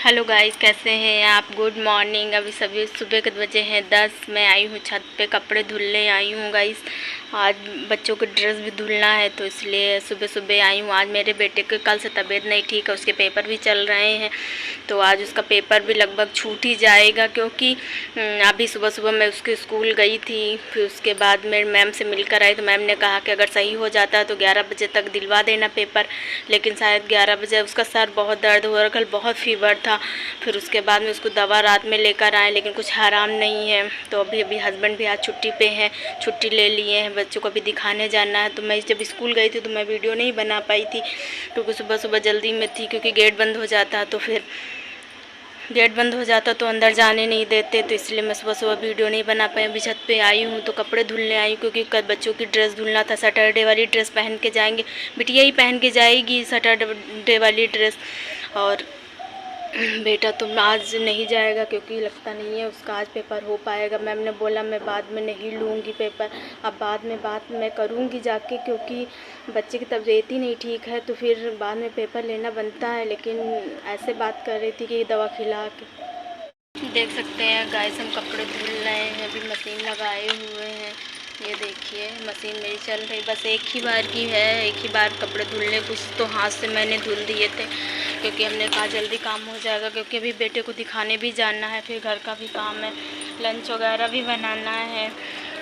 Hello guys, कैसे हैं आप। Good morning. अभी सभी सुबह के बजे हैं 10। मैं आई हूँ छत पे, कपड़े धुलने आई हूँ गाइस। आज बच्चों के ड्रेस भी धुलना है तो इसलिए सुबह सुबह आई हूँ। आज मेरे बेटे के कल से तबीयत नहीं ठीक है, उसके पेपर भी चल रहे हैं तो आज उसका पेपर भी लगभग छूट ही जाएगा, क्योंकि अभी सुबह सुबह मैं उसके स्कूल गई थी। फिर उसके बाद मैं मैम से मिलकर आई तो मैम ने कहा कि अगर सही हो जाता है तो 11 बजे तक दिलवा देना पेपर, लेकिन शायद 11 बजे उसका सर बहुत दर्द हो रहा, कल बहुत फीवर था। फिर उसके बाद में उसको दवा रात में लेकर आए लेकिन कुछ आराम नहीं है। तो अभी हस्बैंड भी आज छुट्टी पे हैं, छुट्टी ले लिए हैं, बच्चों को भी दिखाने जाना है। तो मैं जब स्कूल गई थी तो मैं वीडियो नहीं बना पाई थी, क्योंकि सुबह सुबह जल्दी में थी, क्योंकि गेट बंद हो जाता तो फिर गेट बंद हो जाता तो अंदर जाने नहीं देते, तो इसलिए मैं सुबह सुबह वीडियो नहीं बना पाई। अभी छत पे आई हूँ तो कपड़े धुलने आई हूँ, क्योंकि कल बच्चों की ड्रेस धुलना था। सैटरडे वाली ड्रेस पहन के जाएंगे, बिटिया ही पहन के जाएगी सैटरडे वाली ड्रेस, और बेटा तो आज नहीं जाएगा क्योंकि लगता नहीं है उसका आज पेपर हो पाएगा। मैम ने बोला मैं बाद में नहीं लूँगी पेपर, अब बाद में बात मैं करूँगी जाके, क्योंकि बच्चे की तबीयत ही नहीं ठीक है तो फिर बाद में पेपर लेना बनता है। लेकिन ऐसे बात कर रही थी कि दवा खिला के। देख सकते हैं गाइस, हम कपड़े धुल रहे हैं, अभी मशीन लगाए हुए हैं। ये देखिए मशीन मेरी चल रही, बस एक ही बार की है, एक ही बार कपड़े धुलने। कुछ तो हाथ से मैंने धुल दिए थे क्योंकि हमने कहा जल्दी काम हो जाएगा, क्योंकि अभी बेटे को दिखाने भी जाना है, फिर घर का भी काम है, लंच वगैरह भी बनाना है।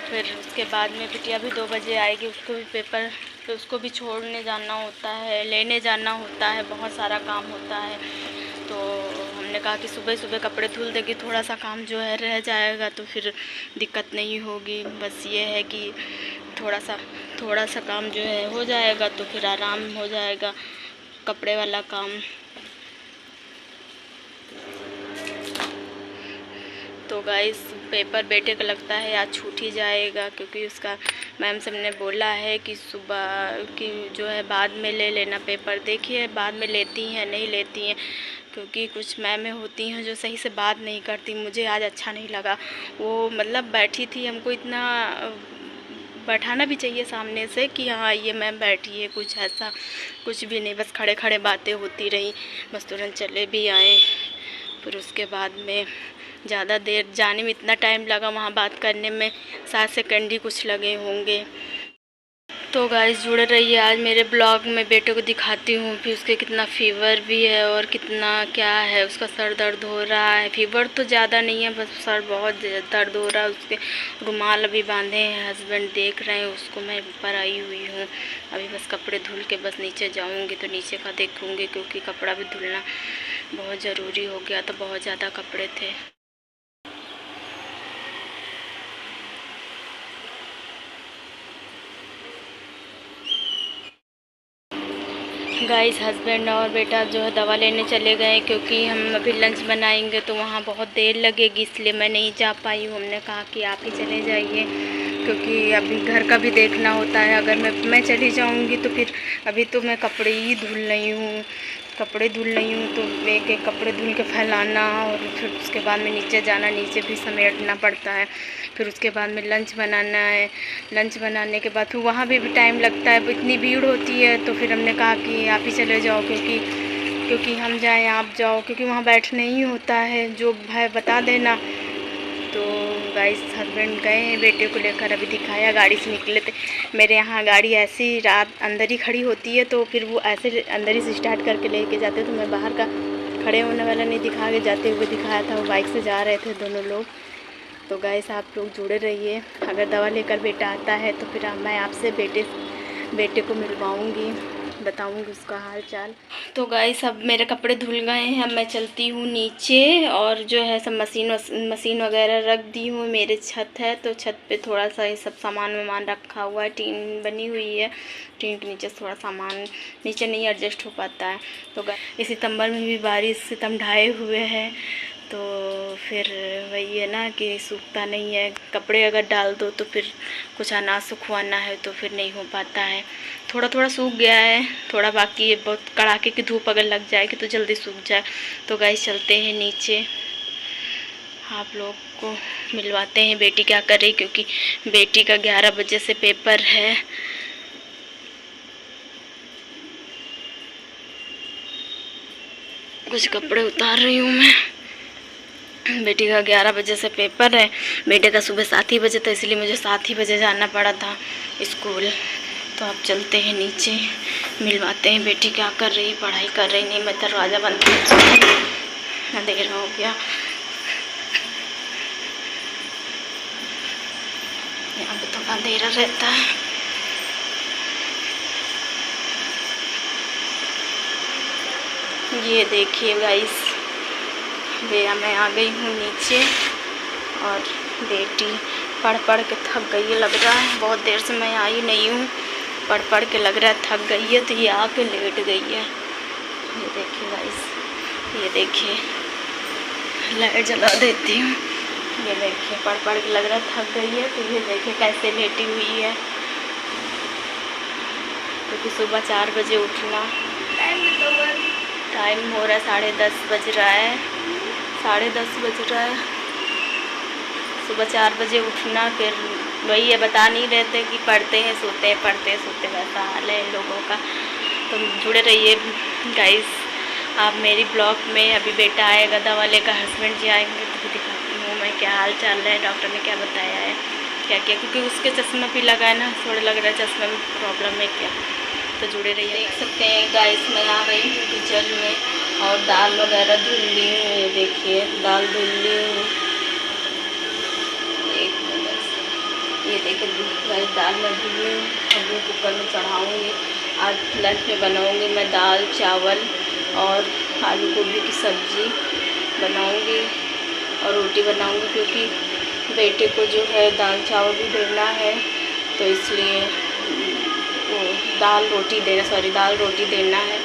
फिर उसके बाद में बिटिया भी 2 बजे आएगी, उसको भी पेपर, तो उसको भी छोड़ने जाना होता है, लेने जाना होता है, बहुत सारा काम होता है। तो हमने कहा कि सुबह सुबह कपड़े धुल देगी, थोड़ा सा काम जो है रह जाएगा तो फिर दिक्कत नहीं होगी। बस ये है कि थोड़ा सा काम जो है हो जाएगा तो फिर आराम हो जाएगा कपड़े वाला काम। तो गाइस पेपर बेटे का लगता है आज छूट ही जाएगा, क्योंकि उसका मैम सब ने बोला है कि सुबह की जो है बाद में ले लेना पेपर। देखिए बाद में लेती हैं नहीं लेती हैं, क्योंकि कुछ मैमें होती हैं जो सही से बात नहीं करती। मुझे आज अच्छा नहीं लगा, वो मतलब बैठी थी, हमको इतना बैठाना भी चाहिए सामने से कि हाँ ये मैम बैठी है, कुछ ऐसा कुछ भी नहीं, बस खड़े खड़े बातें होती रही, बस तुरंत चले भी आए। फिर उसके बाद में ज़्यादा देर जाने में इतना टाइम लगा, वहाँ बात करने में 7 सेकंड ही कुछ लगे होंगे। तो गाइस जुड़े रहिए, आज मेरे ब्लॉग में बेटे को दिखाती हूँ फिर उसके कितना फ़ीवर भी है और कितना क्या है, उसका सर दर्द हो रहा है। फ़ीवर तो ज़्यादा नहीं है, बस सर बहुत दर्द हो रहा है। उसके रुमाल अभी बांधे हैं, हस्बैंड देख रहे हैं उसको, मैं ऊपर आई हुई हूँ। अभी बस कपड़े धुल के बस नीचे जाऊँगी तो नीचे का देखूँगी, क्योंकि कपड़ा भी धुलना बहुत ज़रूरी हो गया था, बहुत ज़्यादा कपड़े थे। गाइस हस्बैंड और बेटा जो है दवा लेने चले गए, क्योंकि हम अभी लंच बनाएंगे तो वहाँ बहुत देर लगेगी, इसलिए मैं नहीं जा पाई हूँ। हमने कहा कि आप ही चले जाइए, क्योंकि अभी घर का भी देखना होता है। अगर मैं चली जाऊँगी तो फिर अभी तो मैं कपड़े ही धुल रही हूँ, तो एक एक कपड़े धुल के फैलाना और फिर उसके बाद में नीचे जाना, नीचे भी समेटना पड़ता है। फिर उसके बाद में लंच बनाना है, लंच बनाने के बाद फिर वहाँ भी टाइम लगता है, इतनी भीड़ होती है। तो फिर हमने कहा कि आप ही चले जाओ, क्योंकि हम जाएं आप जाओ, क्योंकि वहाँ बैठने ही होता है, जो है बता देना। तो गाइस हस्बैंड गए हैं बेटे को लेकर, अभी दिखाया, गाड़ी से निकले थे। मेरे यहाँ गाड़ी ऐसी रात अंदर ही खड़ी होती है तो फिर वो ऐसे अंदर ही से स्टार्ट करके लेके जाते, तो मैं बाहर का खड़े होने वाला नहीं दिखा के जाते हुए दिखाया था। वो बाइक से जा रहे थे दोनों लोग। तो गाइस आप लोग जुड़े रहिए, अगर दवा लेकर बेटा आता है तो फिर मैं आपसे बेटे को मिलवाऊँगी, बताऊँगी उसका हाल चाल। तो गाइस अब मेरे कपड़े धुल गए हैं, अब मैं चलती हूँ नीचे, और जो है सब मशीन वगैरह रख दी हूँ। मेरे छत है तो छत पे थोड़ा सा ये सब सामान वामान रखा हुआ है, टीन बनी हुई है, टीन के नीचे थोड़ा सामान नीचे नहीं एडजस्ट हो पाता है। तो इस सितंबर में भी बारिश सितम ढाए हुए है, तो फिर वही है ना कि सूखता नहीं है। कपड़े अगर डाल दो तो फिर कुछ अनाज सुखवाना है तो फिर नहीं हो पाता है। थोड़ा थोड़ा सूख गया है, थोड़ा बाकी है, बहुत कड़ाके की धूप अगर लग जाएगी तो जल्दी सूख जाए। तो गाइस चलते हैं नीचे, आप लोग को मिलवाते हैं बेटी क्या कर रही, क्योंकि बेटी का 11 बजे से पेपर है। कुछ कपड़े उतार रही हूँ मैं। बेटी का 11 बजे से पेपर है, बेटे का सुबह 7 ही बजे, तो इसलिए मुझे 7 ही बजे जाना पड़ा था स्कूल। तो अब चलते हैं नीचे, मिलवाते हैं बेटी क्या कर रही है, पढ़ाई कर रही नहीं। मैं दरवाज़ा बंद कर, अंधेरा हो गया। यहाँ पे थोड़ा अंधेरा रहता है। ये देखिए गाइस, भैया मैं आ गई हूँ नीचे और बेटी पढ़ के थक गई है लग रहा है। बहुत देर से मैं आई नहीं हूँ, पढ़ के लग रहा है थक गई है, तो ये आके लेट गई है। ये देखिए गाइस, ये देखिए, लाइट जला देती हूँ। ये देखिए पढ़ के लग रहा है थक गई है, तो ये देखिए कैसे लेटी हुई है। क्योंकि सुबह 4 बजे उठना, टाइम हो रहा है 10:30 बज रहा है, 10:30 बज रहा है। सुबह 4 बजे उठना, फिर वही है, बता नहीं रहते कि पढ़ते हैं सोते हैं, पढ़ते हैं सोते, वैसा हाल है इन लोगों का। तो जुड़े रहिए गाइस आप मेरी ब्लॉग में। अभी बेटा आएगा, दवा लेकर हस्बैंड जी आएंगे तो दिखाती हूँ मैं क्या हाल चाल है, डॉक्टर ने क्या बताया है, क्या क्या, क्योंकि उसके चश्मा भी लगा है ना, थोड़ा लग रहा है चश्मा में प्रॉब्लम है क्या। तो जुड़े रहिए। देख सकते हैं गाइस मैं आ गई हूँ किचन में और दाल वगैरह धुल ली हूँ। ये देखिए दाल धुल ली हूँ, ये देखिए गाइस दाल मैं धुल ली हूँ। अब ये कुकर में चढ़ाऊँगी। आज लंच में बनाऊँगी मैं दाल चावल और आलू गोभी की सब्ज़ी बनाऊँगी और रोटी बनाऊँगी, क्योंकि बेटे को जो है दाल चावल भी देना है, तो इसलिए दाल रोटी देना है।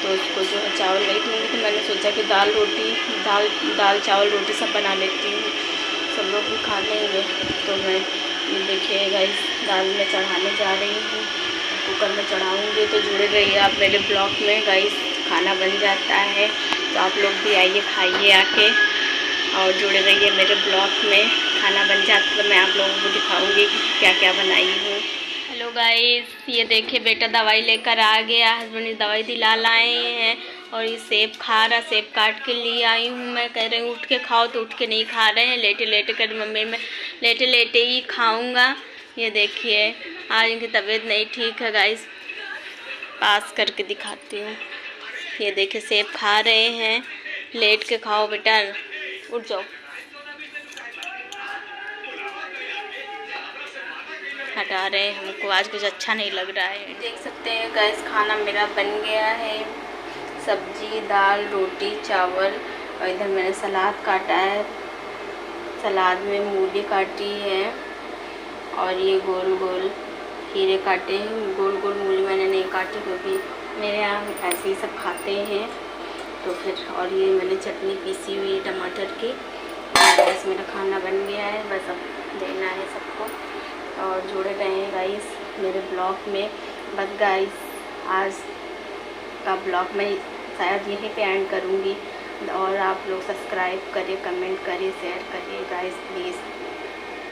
तो उसको जो है चावल नहीं दूँगी, तो मैंने सोचा कि दाल चावल रोटी सब बना लेती हूँ, सब लोग भी खा लेंगे। तो मैं देखिए गाइस दाल में चढ़ाने जा रही हूँ, कुकर में चढ़ाऊँगी। तो जुड़े रहिए आप मेरे ब्लॉग में गाइस, खाना बन जाता है तो आप लोग भी आइए खाइए आके, और जुड़े रहिए मेरे ब्लॉग में। खाना बन जाता तो मैं आप लोगों को दिखाऊँगी क्या क्या बनाई हूँ। हेलो गाइस, ये देखिए बेटा दवाई लेकर आ गया, हस्बैंड दवाई दिला लाए हैं और ये सेब खा रहा, सेब काट के लिए आई हूँ मैं। कह रही हूँ उठ के खाओ, तो उठ के नहीं खा रहे हैं, लेटे कर मम्मी मैं लेटे ही खाऊंगा। ये देखिए आज इनकी तबीयत नहीं ठीक है गाइस, पास करके दिखाती हूँ। ये देखिए सेब खा रहे हैं, लेट के खाओ बेटा, उठ जाओ, हटा रहे हैं हमको, आज कुछ अच्छा नहीं लग रहा है। देख सकते हैं गाइस खाना मेरा बन गया है, सब्जी दाल रोटी चावल, और इधर मैंने सलाद काटा है, सलाद में मूली काटी है और ये गोल गोल खीरे काटे हैं। गोल गोल मूली मैंने नहीं काटी क्योंकि मेरे यहाँ ऐसे ही सब खाते हैं, तो फिर। और ये मैंने चटनी पीसी हुई टमाटर की। बस मेरा खाना बन गया है, बस अब देना है सबको। और जुड़े रहें गाइस मेरे ब्लॉग में। बस गाइस आज का ब्लॉग मैं शायद यहीं पे एंड करूँगी, और आप लोग सब्सक्राइब करिए, कमेंट करिए, शेयर करिए गाइस प्लीज़।